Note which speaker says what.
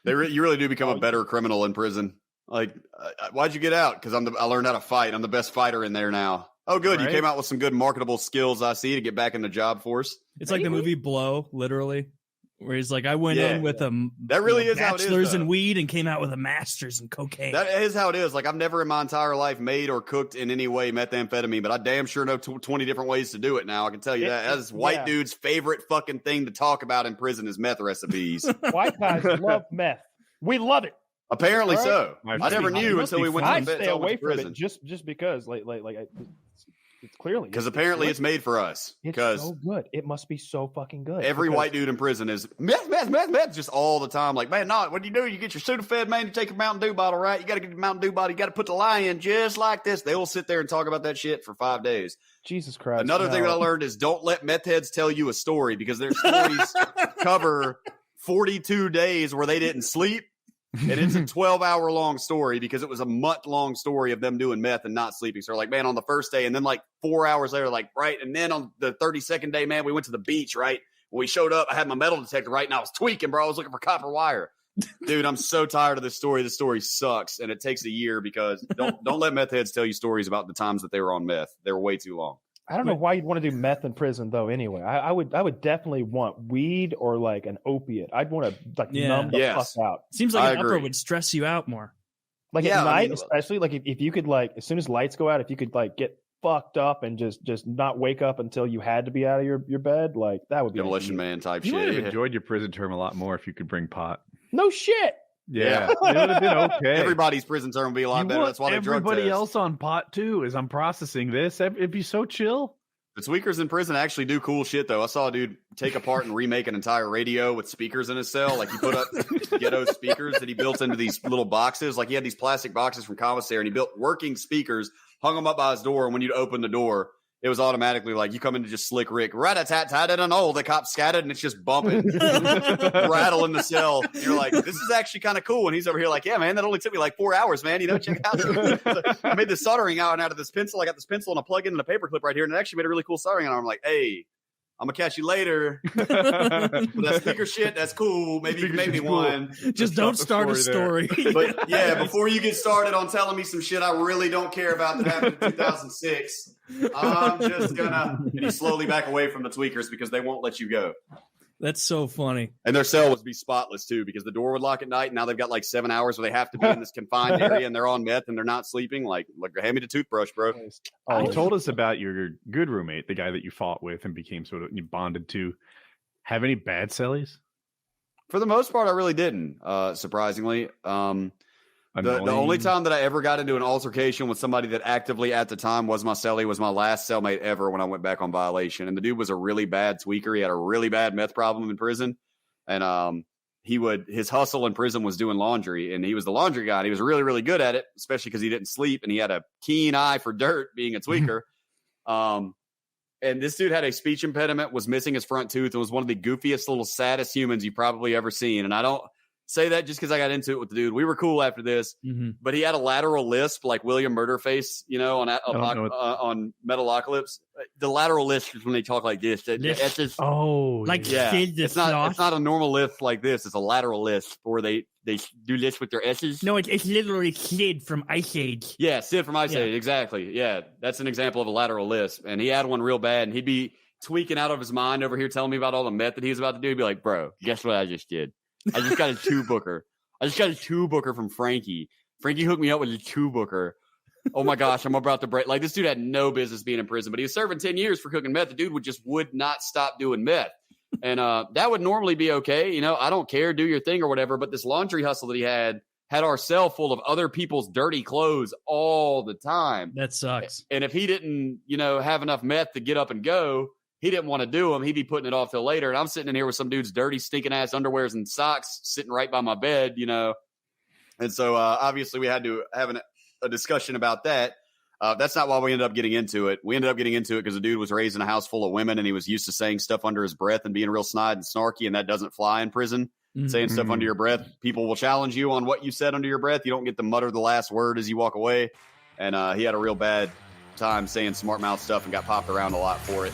Speaker 1: You really do become a better criminal in prison. Like, why'd you get out? Because I learned how to fight. I'm the best fighter in there now. Oh, good. Right? You came out with some good marketable skills, I see, to get back in the job force.
Speaker 2: It's like the movie Blow, literally. Where he's like, I went in with a
Speaker 1: that really is how it is,
Speaker 2: bachelor's in weed and came out with a master's in cocaine.
Speaker 1: That is how it is. Like, I've never in my entire life made or cooked in any way methamphetamine, but I damn sure know 20 different ways to do it now. I can tell you that. That is white dude's favorite fucking thing to talk about in prison is meth recipes.
Speaker 3: White guys love meth. We love it.
Speaker 1: Apparently so. I never knew until we went to
Speaker 3: I stay away from it just because, it's clearly
Speaker 1: because apparently it's made for us.
Speaker 3: It's so good. It must be so fucking good.
Speaker 1: Every white dude in prison is meth, just all the time. Like, man, what do? You get your Sudafed, man. You take a Mountain Dew bottle, right? You got to get your Mountain Dew bottle. You got to put the lye in just like this. They will sit there and talk about that shit for 5 days.
Speaker 3: Jesus Christ.
Speaker 1: Another thing that I learned is don't let meth heads tell you a story because their stories cover 42 days where they didn't sleep. And it's a 12-hour-long story because it was a month-long story of them doing meth and not sleeping. So they're like, man, on the first day, and then like 4 hours later, like, right, and then on the 32nd day, man, we went to the beach, right? When we showed up, I had my metal detector, right, and I was tweaking, bro. I was looking for copper wire. Dude, I'm so tired of this story. This story sucks, and it takes a year because don't let meth heads tell you stories about the times that they were on meth. They were way too long.
Speaker 3: I don't know why you'd want to do meth in prison, though. Anyway, I would definitely want weed or like an opiate. I'd want to numb the fuck out.
Speaker 2: Seems like an upper would stress you out more.
Speaker 3: Like at night, especially like if you could like as soon as lights go out, if you could like get fucked up and just not wake up until you had to be out of your bed, like that would be
Speaker 1: Demolition Man type shit.
Speaker 4: You would have enjoyed your prison term a lot more if you could bring pot.
Speaker 3: No shit.
Speaker 4: Yeah, it would have been okay.
Speaker 1: Everybody's prison term would be a lot better. That's why they drug test.
Speaker 4: Everybody else on pot too. As I'm processing this, it'd be so chill.
Speaker 1: The tweakers in prison actually do cool shit, though. I saw a dude take apart and remake an entire radio with speakers in his cell. Like, he put up ghetto speakers that he built into these little boxes. Like, he had these plastic boxes from commissary, and he built working speakers, hung them up by his door, and when you'd open the door, it was automatically like you come into just Slick Rick, rat-a-tat-tat-a-no, the cop scattered, and it's just bumping, rattle in the cell. And you're like, this is actually kind of cool. And he's over here like, yeah, man, that only took me like 4 hours, man. You know, check out. I made this soldering iron out of this pencil. I got this pencil and a plug-in and a paperclip right here, and it actually made a really cool soldering iron. I'm like, hey, I'm gonna catch you later. But that speaker shit, that's cool. Maybe you can make me one.
Speaker 2: Just don't start a story.
Speaker 1: But yeah, before you get started on telling me some shit I really don't care about that happened in 2006, I'm just gonna. And you slowly back away from the tweakers because they won't let you go.
Speaker 2: That's so funny.
Speaker 1: And their cell would be spotless too because the door would lock at night. And now they've got like 7 hours where they have to be in this confined area and they're on meth and they're not sleeping. Like hand me the toothbrush, bro.
Speaker 4: You told us about your good roommate, the guy that you fought with and became sort of bonded to. Have any bad cellies?
Speaker 1: For the most part, I really didn't. Surprisingly, the only time that I ever got into an altercation with somebody that actively at the time was my cellie was my last cellmate ever when I went back on violation. And the dude was a really bad tweaker. He had a really bad meth problem in prison. And his hustle in prison was doing laundry. And he was the laundry guy. And he was really, really good at it, especially because he didn't sleep. And he had a keen eye for dirt being a tweaker. And this dude had a speech impediment, was missing his front tooth, and was one of the goofiest, little saddest humans you've probably ever seen. And I don't say that just because I got into it with the dude. We were cool after this, but he had a lateral lisp like William Murderface, you know, on Metalocalypse. The lateral lisp is when they talk like this. It's not a normal lisp like this. It's a lateral lisp where they do this with their S's.
Speaker 2: No, it's literally Sid from Ice Age.
Speaker 1: Yeah, Sid from Ice Age, exactly. Yeah, that's an example of a lateral lisp. And he had one real bad, and he'd be tweaking out of his mind over here telling me about all the meth that he was about to do. He'd be like, bro, guess what I just did? I just got a 2-booker. I just got a 2-booker from Frankie. Frankie hooked me up with a 2-booker. Oh my gosh, I'm about to break. Like, this dude had no business being in prison, but he was serving 10 years for cooking meth. The dude would not stop doing meth. And that would normally be okay. You know, I don't care. Do your thing or whatever. But this laundry hustle that he had our cell full of other people's dirty clothes all the time.
Speaker 2: That sucks.
Speaker 1: And if he didn't, have enough meth to get up and go, he didn't want to do them. He'd be putting it off till later. And I'm sitting in here with some dude's dirty, stinking ass underwears and socks sitting right by my bed, And so obviously we had to have a discussion about that. That's not why we ended up getting into it. We ended up getting into it because the dude was raised in a house full of women and he was used to saying stuff under his breath and being real snide and snarky. And that doesn't fly in prison. Mm-hmm. Saying stuff under your breath. People will challenge you on what you said under your breath. You don't get to mutter the last word as you walk away. And he had a real bad time saying smart mouth stuff and got popped around a lot for it.